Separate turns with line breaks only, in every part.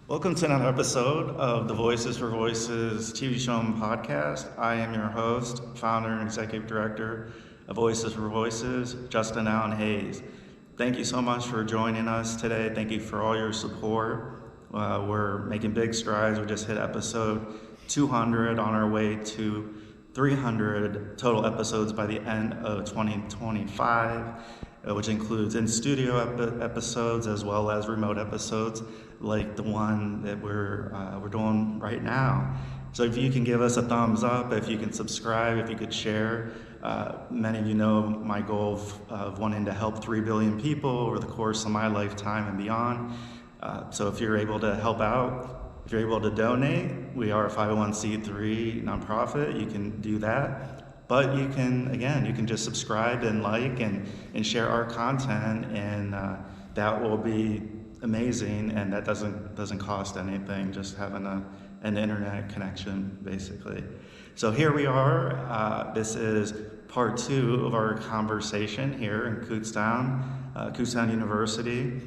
Welcome to another episode of the Voices for Voices TV show and podcast. I am your host, founder, and executive director of Voices for Voices, Justin Allen Hayes. Thank you so much for joining us today. Thank you for all your support. We're making big strides. We just hit episode 200 on our way to 300 total episodes by the end of 2025, which includes in-studio episodes as well as remote episodes like the one that we're doing right now. So if you can give us a thumbs up, if you can subscribe, if you could share. Many of you know my goal of wanting to help 3 billion people over the course of my lifetime and beyond. So if you're able to help out, if you're able to donate, we are a 501c3 nonprofit. You can do that. But you can just subscribe and like and share our content, and that will be amazing, and that doesn't cost anything, just having an internet connection, basically. So here we are. This is part 2 of our conversation here in Kutztown University.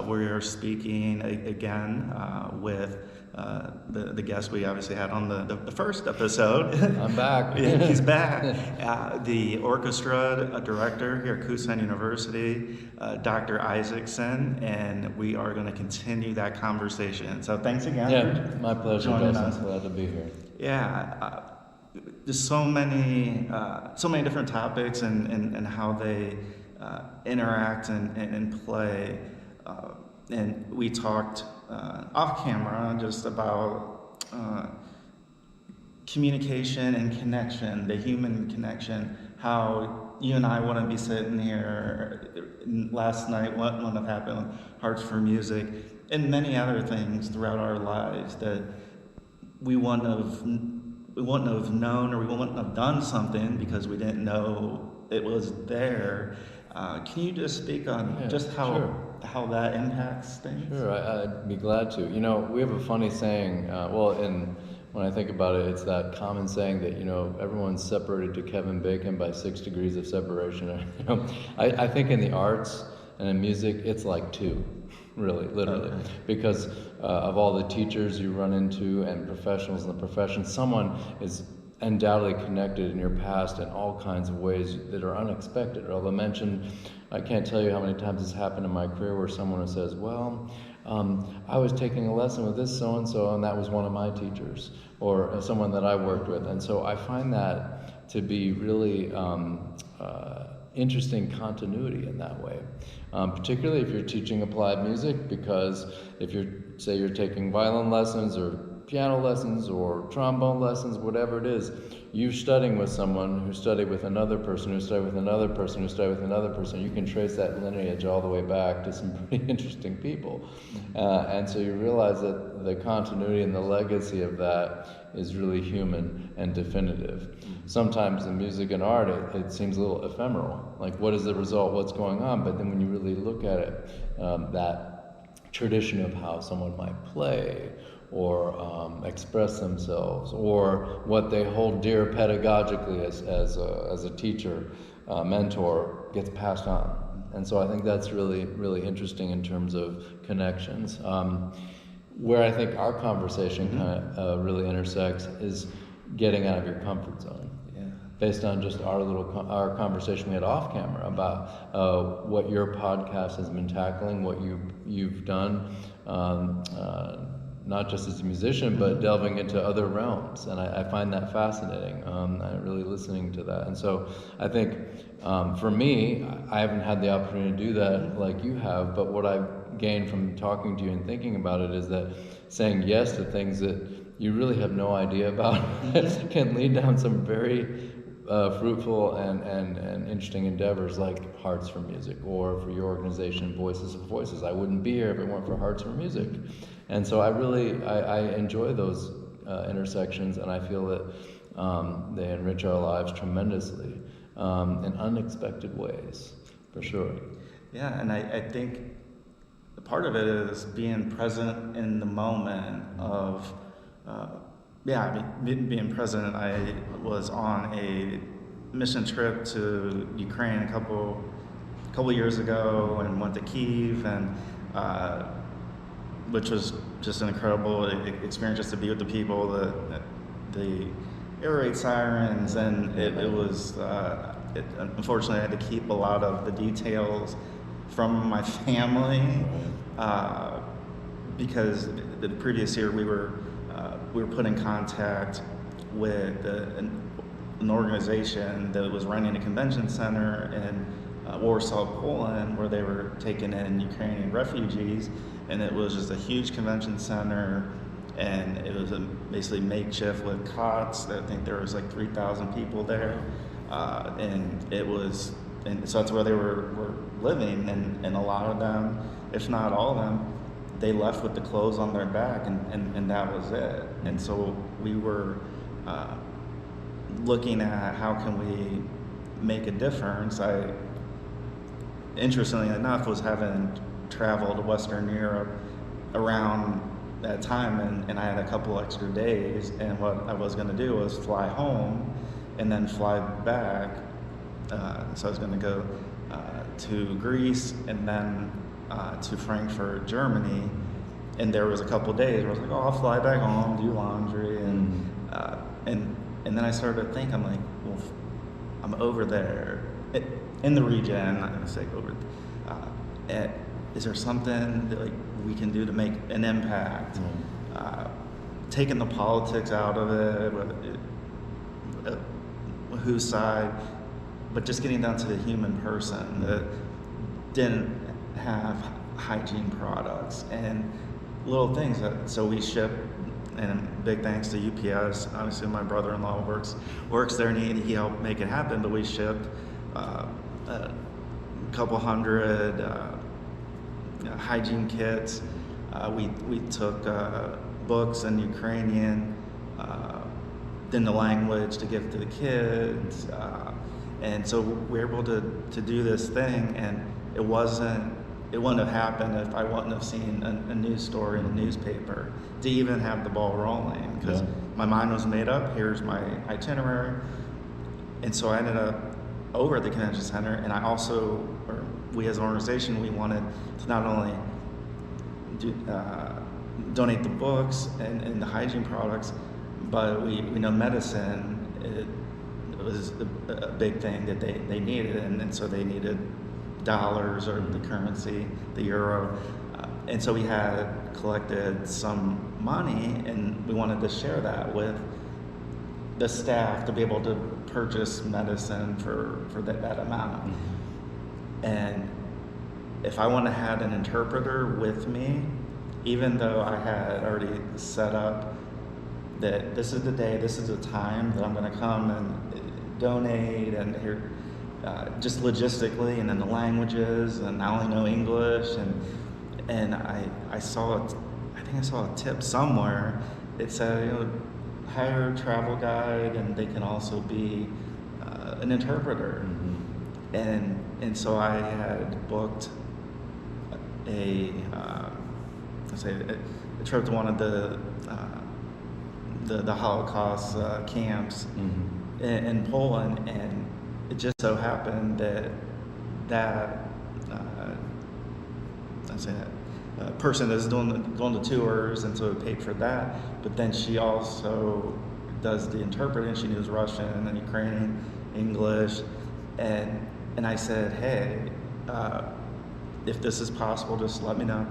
We are speaking again with the guest we obviously had on the first episode.
I'm back.
He's back. The Orchestra Director here at Kutztown University, Dr. Isaacson, and we are going to continue that conversation. So thanks again.
Yeah, my pleasure, Justin. Glad to be here.
Yeah, there's so many different topics and how they interact and play. And we talked off camera just about communication and connection, the human connection, how you and I wouldn't be sitting here last night, what wouldn't have happened with Hearts for Music, and many other things throughout our lives that we wouldn't have known, or we wouldn't have done something because we didn't know it was there. Can you just speak on how that impacts things?
Sure, I'd be glad to. You know, we have a funny saying, when I think about it, it's that common saying that, everyone's separated to Kevin Bacon by 6 degrees of separation. I think in the arts and in music, it's like 2, really, literally. Okay. Because of all the teachers you run into and professionals in the profession, someone is undoubtedly connected in your past in all kinds of ways that are unexpected. Or I'll mention, I can't tell you how many times this happened in my career where someone says, I was taking a lesson with this so-and-so, and that was one of my teachers, or someone that I worked with. And so I find that to be really interesting continuity in that way. Particularly if you're teaching applied music, because if you're taking violin lessons or piano lessons or trombone lessons, whatever it is, you're studying with someone who studied with another person, who studied with another person, who studied with another person. You can trace that lineage all the way back to some pretty interesting people. And so you realize that the continuity and the legacy of that is really human and definitive. Sometimes in music and art, it seems a little ephemeral. Like, what is the result? What's going on? But then when you really look at it, that tradition of how someone might play, or express themselves, or what they hold dear pedagogically as a teacher, mentor, gets passed on. And so I think that's really, really interesting in terms of connections. Where I think our conversation kind of really intersects is getting out of your comfort zone. Yeah. Based on just our conversation we had off camera about what your podcast has been tackling, what you've done. Not just as a musician, but delving into other realms. And I find that fascinating. I'm really listening to that. And so I think for me, I haven't had the opportunity to do that like you have, but what I've gained from talking to you and thinking about it is that saying yes to things that you really have no idea about can lead down some very fruitful and interesting endeavors, like Hearts for Music, or for your organization, Voices for Voices. I wouldn't be here if it weren't for Hearts for Music. And so I enjoy those intersections, and I feel that they enrich our lives tremendously in unexpected ways, for sure.
Yeah, and I think part of it is being present in the moment of being present. I was on a mission trip to Ukraine a couple years ago and went to Kyiv, and which was just an incredible experience, just to be with the people, the air raid sirens, and it was, unfortunately I had to keep a lot of the details from my family, because the previous year we were put in contact with an organization that was running a convention center in Warsaw, Poland, where they were taking in Ukrainian refugees, and it was just a huge convention center, and it was basically makeshift with cots. I think there was like 3,000 people there, and so that's where they were living, and a lot of them, if not all of them, they left with the clothes on their back, and that was it. And so we were looking at how can we make a difference. I, interestingly enough, was having traveled to Western Europe around that time, and I had a couple extra days, and what I was going to do was fly home and then fly back. So I was going to go to Greece and then to Frankfurt, Germany, and there was a couple days where I was like, oh, I'll fly back home, do laundry, and then I started to think, I'm like, well, I'm over there in the region. I'm not going to say over. Is there something that like we can do to make an impact? Taking the politics out of it, whose side, but just getting down to the human person that didn't have hygiene products and little things. So we ship, and big thanks to UPS. Obviously, my brother-in-law works there, and he helped make it happen. But we shipped a couple hundred hygiene kits. We took books in Ukrainian, in the language, to give to the kids, and so we were able to do this thing, and it wouldn't have happened if I wouldn't have seen a news story in the newspaper to even have the ball rolling, because my mind was made up. Here's my itinerary. And so I ended up over at the convention center, and I also, or we as an organization, we wanted to not only donate the books and the hygiene products, but we know medicine, it was a big thing that they needed, and so they needed dollars, or the currency, the euro, and so we had collected some money, and we wanted to share that with the staff to be able to purchase medicine for that amount. And if I wouldn't have had an interpreter with me, even though I had already set up that this is the day, this is the time that I'm going to come and donate, and here, just logistically, and then the languages, and I only know English, and I saw I think I saw a tip somewhere. It said, hire a travel guide, and they can also be an interpreter. And so I had booked a trip to one of the Holocaust camps in Poland, and it just so happened that person that's doing the tours, and so it paid for that. But then she also does the interpreting. She knows Russian and Ukrainian, English, and I said, hey, if this is possible, just let me know.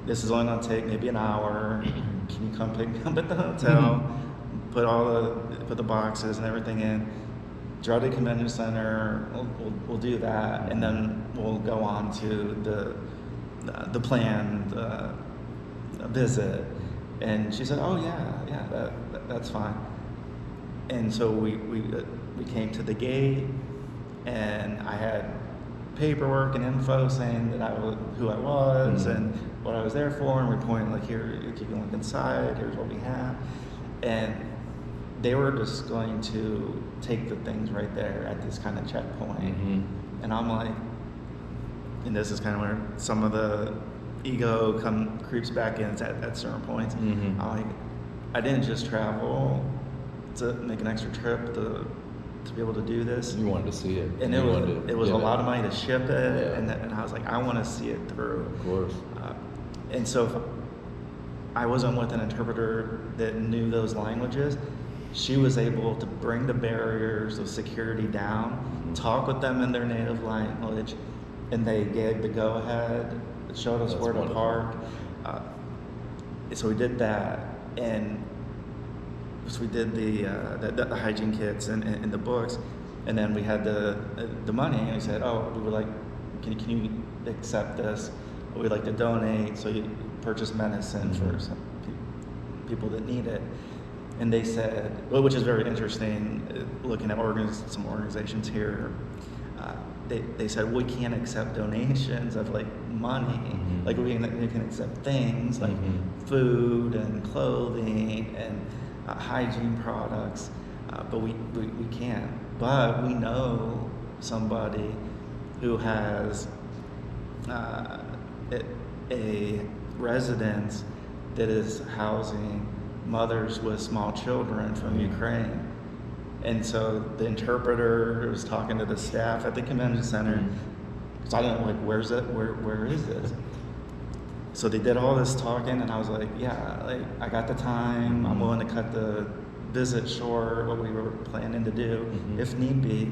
This is only going to take maybe an hour. Can you come pick me up at the hotel? Put the boxes and everything in. Drive to the convention center. We'll do that, and then we'll go on to the planned visit. And she said, oh yeah, that's fine. And so we came to the gate, and I had paperwork and info saying that who I was and what I was there for, and we're pointing like, here, you can look inside, here's what we have. And they were just going to take the things right there at this kind of checkpoint. And I'm like, and this is kind of where some of the ego creeps back in at certain points. I'm like, I didn't just travel to make an extra trip to be able to do this.
You wanted to see it.
And it was a lot of money to ship it, and I was like, I want to see it through.
Of course.
And so if I wasn't with an interpreter that knew those languages, she was able to bring the barriers of security down, talk with them in their native language, and they gave the go-ahead, showed us where to park. So we did that, and so we did the hygiene kits and the books, and then we had the money, and we said, oh, we would like, can you accept this? We'd like to donate, so you purchase medicine for some people that need it. And they said, well, which is very interesting, looking at some organizations here, they said, we can't accept donations of like money, like we can accept things like food and clothing and hygiene products, but we can't. But we know somebody who has a residence that is housing mothers with small children from Ukraine. And so the interpreter was talking to the staff at the convention center, because I didn't know, like, where is this? So they did all this talking, and I was like, yeah, like, I got the time, I'm willing to cut the visit short, what we were planning to do, if need be.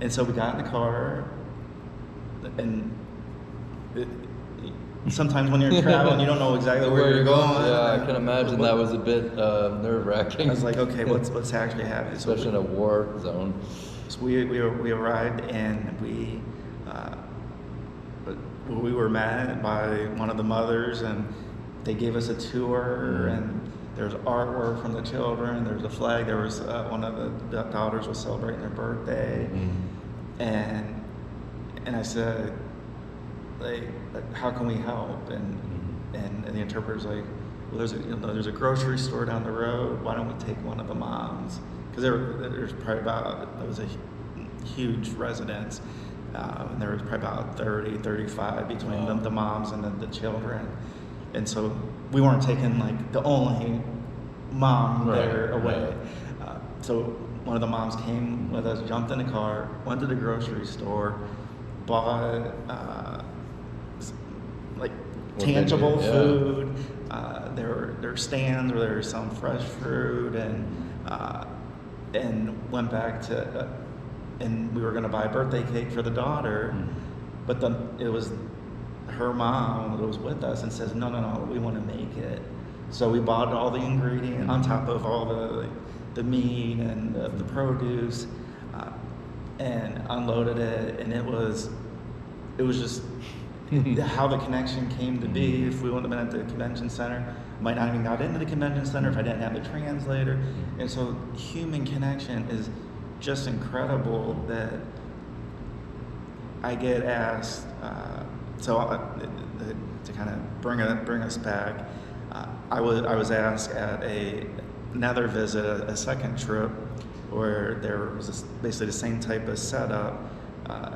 And so we got in the car, and sometimes when you're traveling, you don't know exactly where you're going.
Yeah, I can imagine that was a bit nerve-wracking.
I was like, okay, what's actually happening?
Especially in a war zone.
So we arrived, and we were met by one of the mothers, and they gave us a tour, and there's artwork from the children, there's a flag, there was one of the daughters was celebrating their birthday, and I said, like, how can we help? And the interpreter's like, well, there's a grocery store down the road. Why don't we take one of the moms? Because there's probably it was a huge residence, and there was probably about 30, 35 between the moms and the children. And so we weren't taking like the only mom there away. So one of the moms came with us, jumped in the car, went to the grocery store, bought like tangible food. There were stands where there was some fresh fruit, and went back to, and we were going to buy a birthday cake for the daughter, but it was her mom that was with us and says, no, we want to make it. So we bought all the ingredients on top of all the meat and the produce, and unloaded it, and it was just how the connection came to be. If we wouldn't have been at the convention center, might not even got into the convention center if I didn't have the translator. And so human connection is just incredible that I get asked. To kind of bring us back, I was asked at another visit, a second trip, where there was basically the same type of setup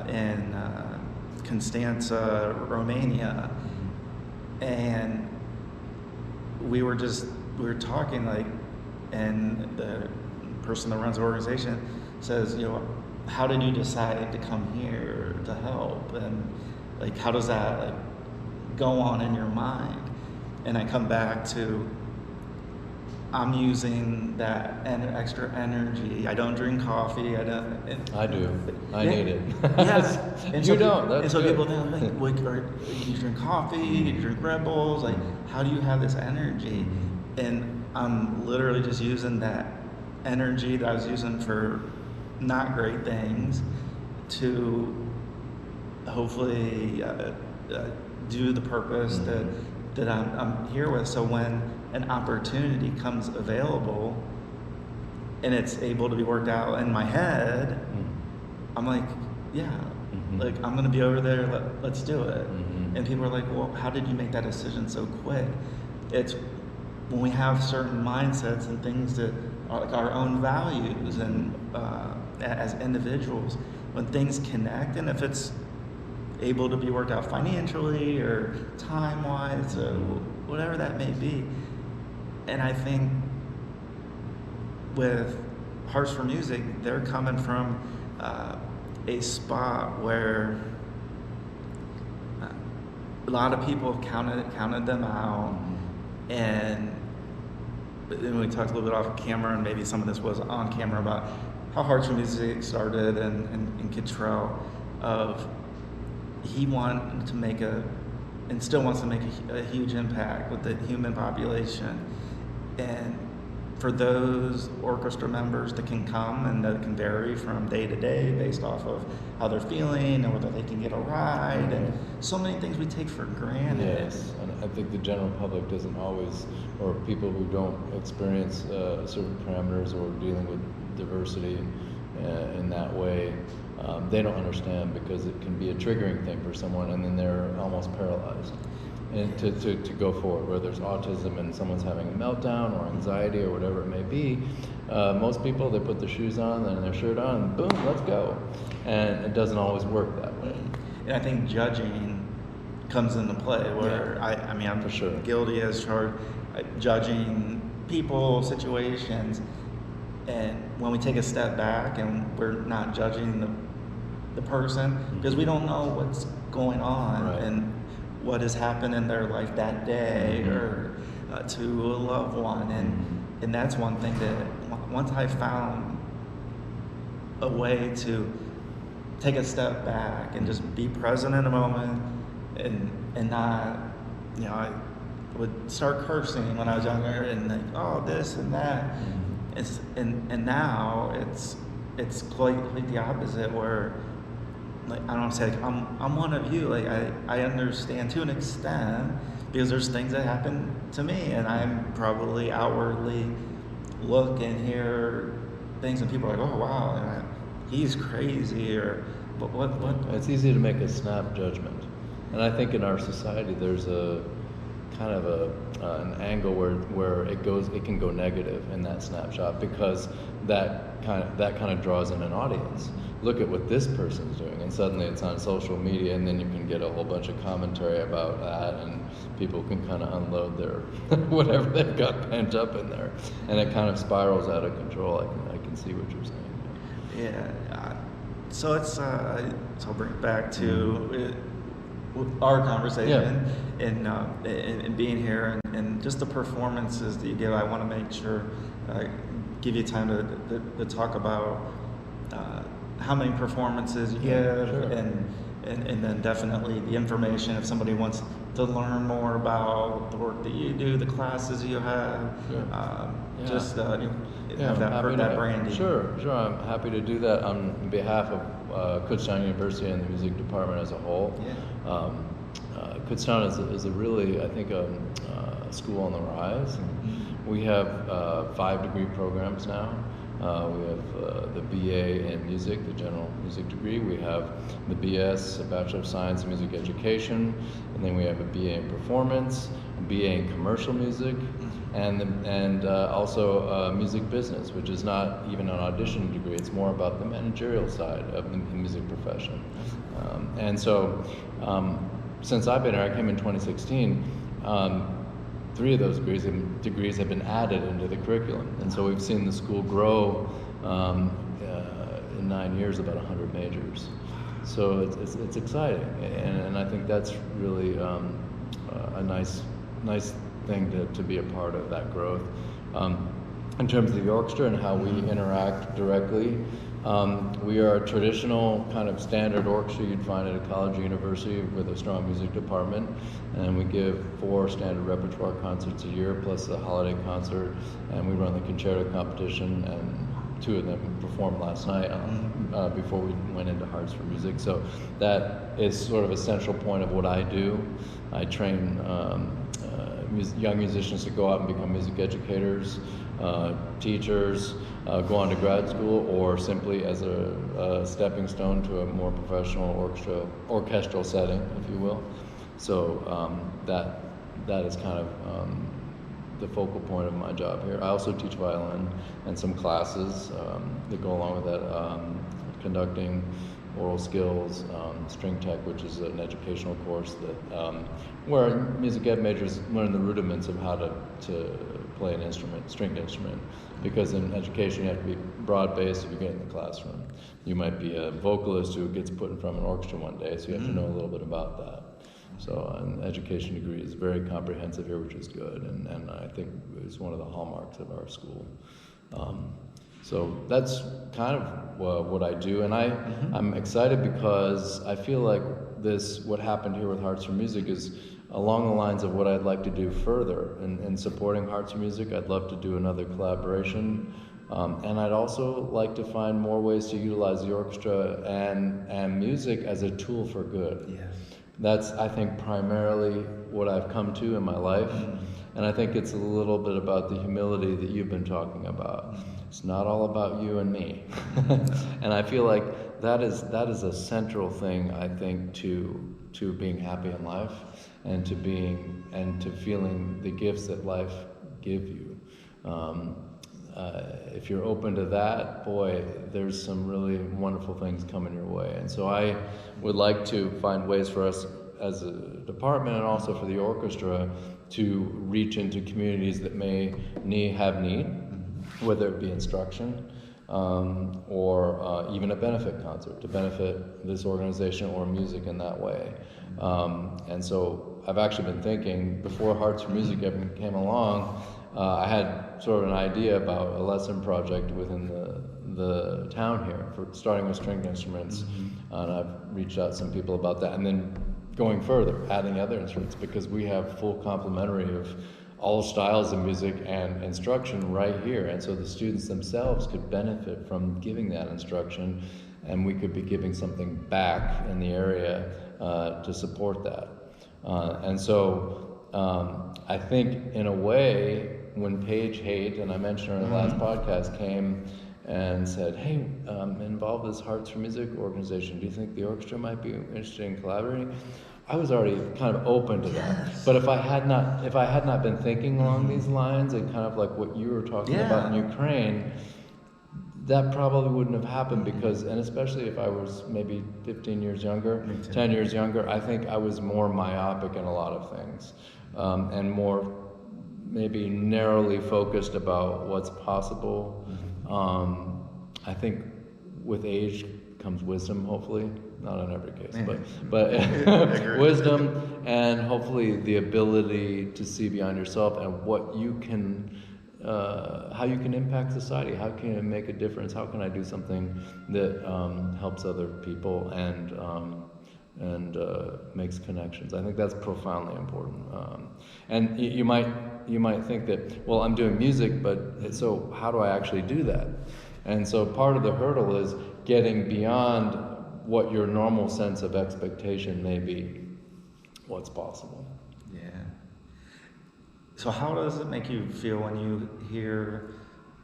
in Constanța, Romania, and we were talking, like, and the person that runs the organization says, how did you decide to come here to help, and like, how does that like go on in your mind? And I come back to, I'm using that extra energy. I don't drink coffee. I do.
I need it.
Yes. And
you don't. That's
and so
good.
people then like, you drink coffee, you drink Red Bulls. Like, how do you have this energy? And I'm literally just using that energy that I was using for not great things to hopefully do the purpose that I'm here with. So when an opportunity comes available and it's able to be worked out in my head, I'm like, yeah, like, I'm gonna be over there, let's do it. And people are like, well, how did you make that decision so quick? It's when we have certain mindsets and things that are like our own values, and as individuals, when things connect, and if it's able to be worked out financially or time-wise or whatever that may be. And I think with Hearts for Music, they're coming from a spot where a lot of people have counted them out, and then we talked a little bit off camera, and maybe some of this was on camera, about how Hearts for Music started in Kutztown. Of he wanted to make and still wants to make a huge impact with the human population, and for those orchestra members that can come and that can vary from day to day based off of how they're feeling and whether they can get a ride, and so many things we take for granted.
Yes, and I think the general public doesn't always, or people who don't experience certain parameters or dealing with diversity in that way, they don't understand, because it can be a triggering thing for someone, and then they're almost paralyzed. And to go forward, whether it's autism and someone's having a meltdown or anxiety or whatever it may be, most people, they put their shoes on and their shirt on, and boom, let's go. And it doesn't always work that way.
And I think judging comes into play, where I mean, I'm
for sure
guilty as charged, judging people, situations, and when we take a step back and we're not judging the person, because we don't know what's going on and what has happened in their life that day, or to a loved one, and that's one thing that once I found a way to take a step back and just be present in a moment, and not, I would start cursing when I was younger, and like, oh, this and that, and now it's quite the opposite, where, like, I don't want to say, like, I'm one of you. Like, I understand to an extent, because there's things that happen to me, and I'm probably outwardly look and hear things, and people are like, oh wow, he's crazy, or but what?
It's easy to make a snap judgment, and I think in our society there's a kind of an angle where it can go negative in that snapshot, because that kind of draws in an audience. Look at what this person's doing, and suddenly it's on social media, and then you can get a whole bunch of commentary about that, and people can kind of unload their whatever they've got pent up in there, and it kind of spirals out of control. I can see what you're saying.
Yeah. So it's so I'll bring it back to our conversation, and being here, and just the performances that you give. I want to make sure give you time to talk about how many performances you give, and then definitely the information if somebody wants to learn more about the work that you do, the classes you have, just have that branding.
Sure, I'm happy to do that on behalf of Kutztown University and the music department as a whole. Kutztown is a really, I think, a school on the rise. We have 5 degree programs now. We have the BA in music, the general music degree. We have the BS, a Bachelor of Science in Music Education, and then we have a BA in Performance, a BA in Commercial Music, and also Music Business, which is not even an audition degree. It's more about the managerial side of the music profession. And so, since I've been here, I came in 2016. 3 of those degrees have been added into the curriculum, and so we've seen the school grow in 9 years, about 100 majors. So it's exciting, and I think that's really a nice thing to be a part of that growth. In terms of the orchestra and how we interact directly, we are a traditional kind of standard orchestra you'd find at a college or university with a strong music department, and we give 4 standard repertoire concerts a year plus a holiday concert, and we run the concerto competition, and 2 of them performed last night before we went into Hearts for Music. So that is sort of a central point of what I do. I train young musicians to go out and become music educators, teachers, go on to grad school, or simply as a stepping stone to a more professional orchestral setting, if you will. So that is kind of the focal point of my job here. I also teach violin and some classes that go along with that, conducting, oral skills, string tech, which is an educational course that where music ed majors learn the rudiments of how to play an instrument, stringed instrument, because in education you have to be broad-based if you get in the classroom. You might be a vocalist who gets put in front of an orchestra one day, so you have to know a little bit about that. So an education degree is very comprehensive here, which is good, and I think it's one of the hallmarks of our school. So that's kind of what I do, and I'm excited because I feel like what happened here with Hearts for Music is along the lines of what I'd like to do further in supporting Hearts for Music. I'd love to do another collaboration, and I'd also like to find more ways to utilize the orchestra and music as a tool for good.
Yes.
That's, I think, primarily what I've come to in my life. And I think it's a little bit about the humility that you've been talking about. It's not all about you and me. And I feel like that is a central thing, I think, to being happy in life and to feeling the gifts that life give you. If you're open to that, boy, there's some really wonderful things coming your way. And so I would like to find ways for us as a department and also for the orchestra to reach into communities that may have need, whether it be instruction or even a benefit concert to benefit this organization or music in that way. And so I've actually been thinking, before Hearts for Music ever came along, I had sort of an idea about a lesson project within the town here, for starting with stringed instruments, and I've reached out to some people about that, and then going further, adding other instruments, because we have full complementary of all styles of music and instruction right here, and so the students themselves could benefit from giving that instruction, and we could be giving something back in the area to support that. And so I think, in a way, when Paige Haight, and I mentioned her in the last podcast, came and said, "Hey, I'm involved with this Hearts for Music organization. Do you think the orchestra might be interested in collaborating?" I was already kind of open to that. But if I had not been thinking along these lines, and kind of like what you were talking about in Ukraine, that probably wouldn't have happened, because, and especially if I was maybe 15 years younger, 10 years younger, I think I was more myopic in a lot of things, and more maybe narrowly focused about what's possible. I think with age comes wisdom, hopefully. Not in every case, but wisdom, and hopefully the ability to see beyond yourself and what you can, how you can impact society. How can you make a difference? How can I do something that helps other people and makes connections? I think that's profoundly important. And you might think that, well, I'm doing music, but so how do I actually do that? And so part of the hurdle is getting beyond what your normal sense of expectation may be, what's possible.
Yeah. So how does it make you feel when you hear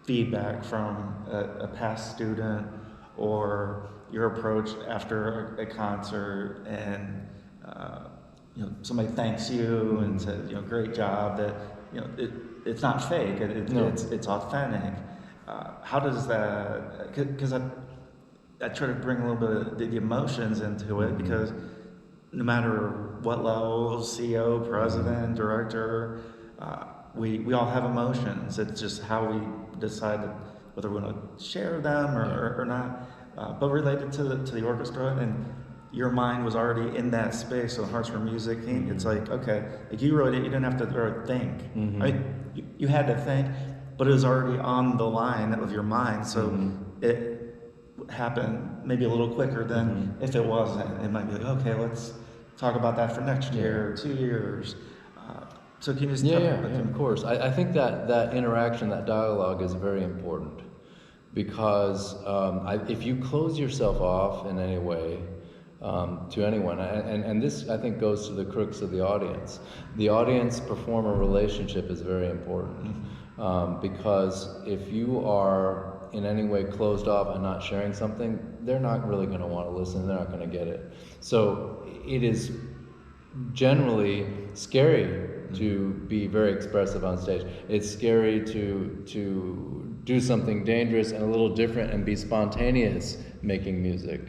feedback from a past student, or your approach after a concert, and somebody thanks you and says, great job, that it's not fake, it's authentic. How does that, because I try to bring a little bit of the emotions into it, because no matter what level, CEO, president, director, we all have emotions. It's just how we decide whether we want to share them or not. But related to the orchestra, and your mind was already in that space, so Hearts for Music, it's like, okay, like you wrote it, you didn't have to think. Right? You had to think, but it was already on the line of your mind, so it happen maybe a little quicker than if it wasn't. It might be like, okay, let's talk about that for next year or 2 years. So can you just
of course. I think that interaction, that dialogue is very important, because if you close yourself off in any way to anyone, and this I think goes to the crux of the audience performer relationship is very important, because if you are in any way closed off and not sharing something, they're not really going to want to listen, they're not going to get it. So it is generally scary to be very expressive on stage. It's scary to do something dangerous and a little different and be spontaneous making music,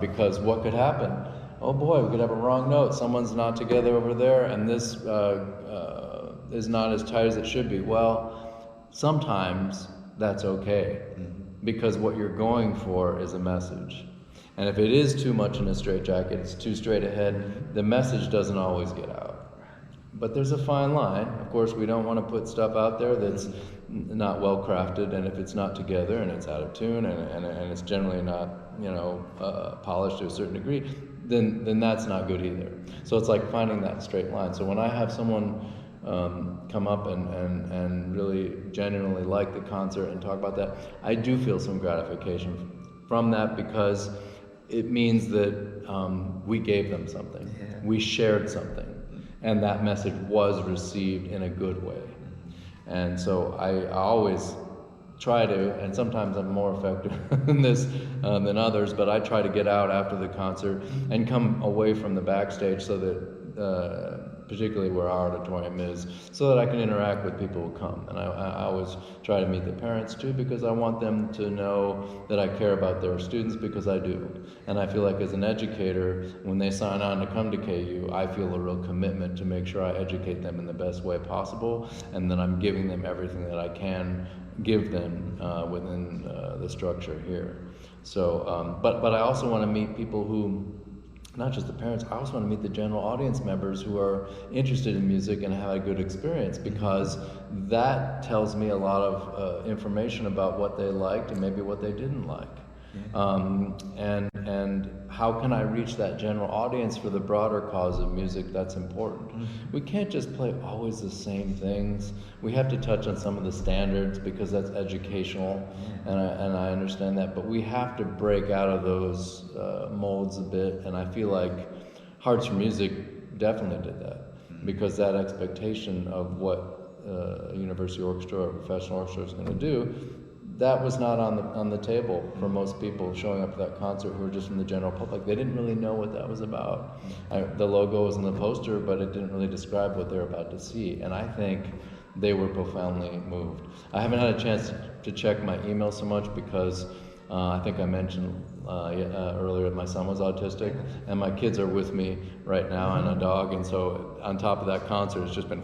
because what could happen? Oh boy, we could have a wrong note. Someone's not together over there, and this is not as tight as it should be. Well, sometimes that's okay, because what you're going for is a message. And if it is too much in a straitjacket, it's too straight ahead, the message doesn't always get out. But there's a fine line. Of course, we don't want to put stuff out there that's not well crafted, and if it's not together and it's out of tune and it's generally not, polished to a certain degree, then that's not good either. So it's like finding that straight line. So when I have someone come up and really genuinely like the concert and talk about that, I do feel some gratification from that, because it means that we gave them something.
Yeah.
We shared something, and that message was received in a good way. And so I always try to, and sometimes I'm more effective in this than others, but I try to get out after the concert and come away from the backstage, so that particularly where our auditorium is, so that I can interact with people who come. And I always try to meet the parents too, because I want them to know that I care about their students, because I do. And I feel like as an educator, when they sign on to come to KU, I feel a real commitment to make sure I educate them in the best way possible, and that I'm giving them everything that I can give them within the structure here. So, but I also want to meet people who, not just the parents, I also want to meet the general audience members who are interested in music and have a good experience, because that tells me a lot of information about what they liked and maybe what they didn't like. And how can I reach that general audience for the broader cause of music that's important? We can't just play always the same things. We have to touch on some of the standards, because that's educational, and I understand that, but we have to break out of those molds a bit, and I feel like Hearts for Music definitely did that, because that expectation of what a university orchestra or professional orchestra is going to do, that was not on the table for most people showing up to that concert who were just from the general public. They didn't really know what that was about. The logo was in the poster, but it didn't really describe what they were about to see. And I think they were profoundly moved. I haven't had a chance to check my email so much, because I think I mentioned earlier my son was autistic, and my kids are with me right now, and a dog, and so on top of that concert, it's just been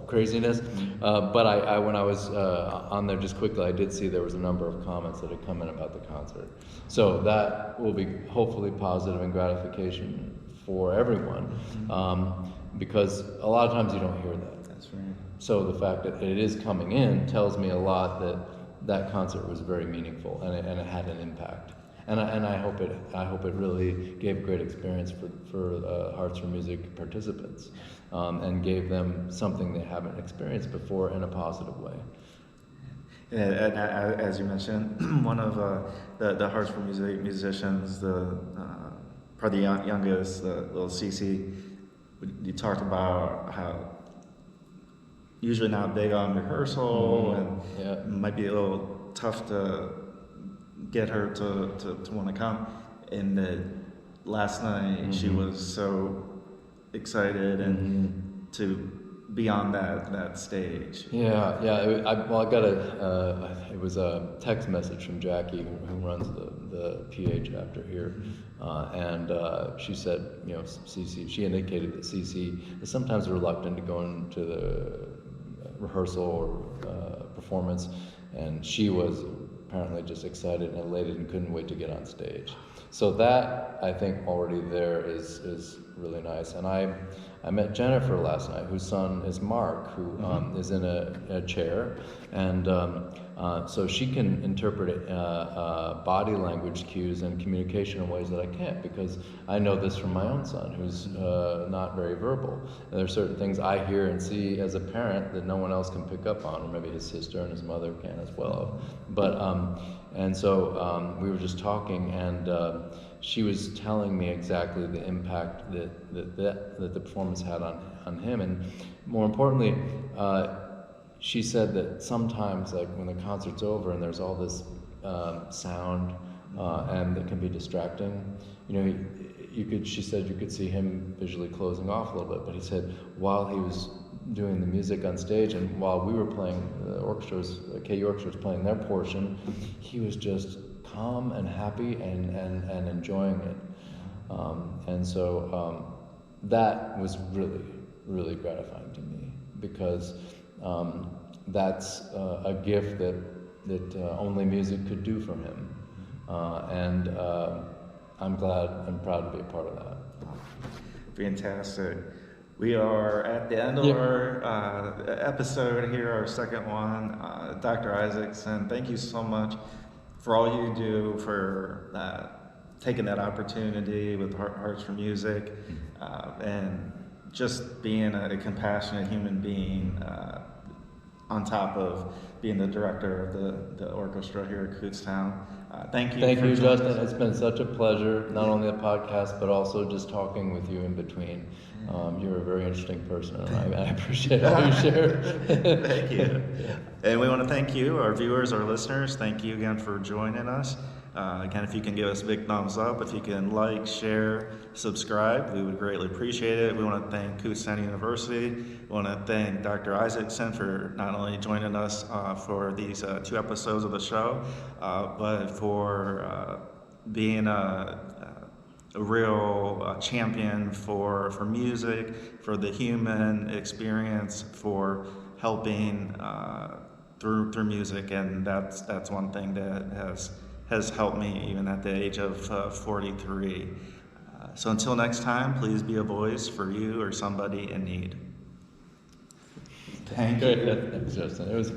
craziness. But I when I was on there just quickly, I did see there was a number of comments that had come in about the concert. So that will be hopefully positive and gratification for everyone, because a lot of times you don't hear that.
That's right.
So the fact that it is coming in tells me a lot that concert was very meaningful, and it had an impact. And I hope it really gave a great experience for Hearts for Music participants, and gave them something they haven't experienced before in a positive way.
And as you mentioned, one of the Hearts for Music musicians, probably the youngest, little Cece, you talked about how usually not big on rehearsal, and might be a little tough to get her to want to come. And last night she was so excited and to be on that stage.
Yeah. It was a text message from Jackie, who runs the PA chapter here, and she said, Cece. She indicated that Cece is sometimes reluctant to go into the rehearsal or performance, and she was apparently just excited and elated and couldn't wait to get on stage. So that, I think, already there is really nice. And I met Jennifer last night, whose son is Mark, who is in a chair, and so she can interpret body language cues and communication in ways that I can't, because I know this from my own son, who's not very verbal. And there are certain things I hear and see as a parent that no one else can pick up on, or maybe his sister and his mother can as well. But and so we were just talking, and she was telling me exactly the impact that the performance had on him, and more importantly, she said that sometimes, like when the concert's over and there's all this sound, and it can be distracting. She said you could see him visually closing off a little bit, but he said while he was doing the music on stage and while we were playing, the KU Orchestra was playing their portion, he was just calm and happy and enjoying it. And so that was really, really gratifying to me, because that's a gift that only music could do for him. I'm glad and proud to be a part of that.
Fantastic. We are at the end of our episode here, our second one. Dr. Isaacson, thank you so much for all you do, for taking that opportunity with Hearts for Music, and just being a compassionate human being, on top of being the director of the orchestra here at Kutztown. Thank you.
Thank you, Justin. It's been such a pleasure, not only the podcast, but also just talking with you in between. You're a very interesting person, and I appreciate all you share.
Thank you. And we want to thank you, our viewers, our listeners. Thank you again for joining us. Again, if you can give us a big thumbs up, if you can like, share, subscribe, we would greatly appreciate it. We want to thank Kutztown University. We want to thank Dr. Isaacson for not only joining us for these 2 episodes of the show, but for being a real champion for music, for the human experience, for helping through music, and that's one thing that has helped me even at the age of 43. So until next time, please be a voice for you or somebody in need. Thank you.
Thanks, Justin. It was fun.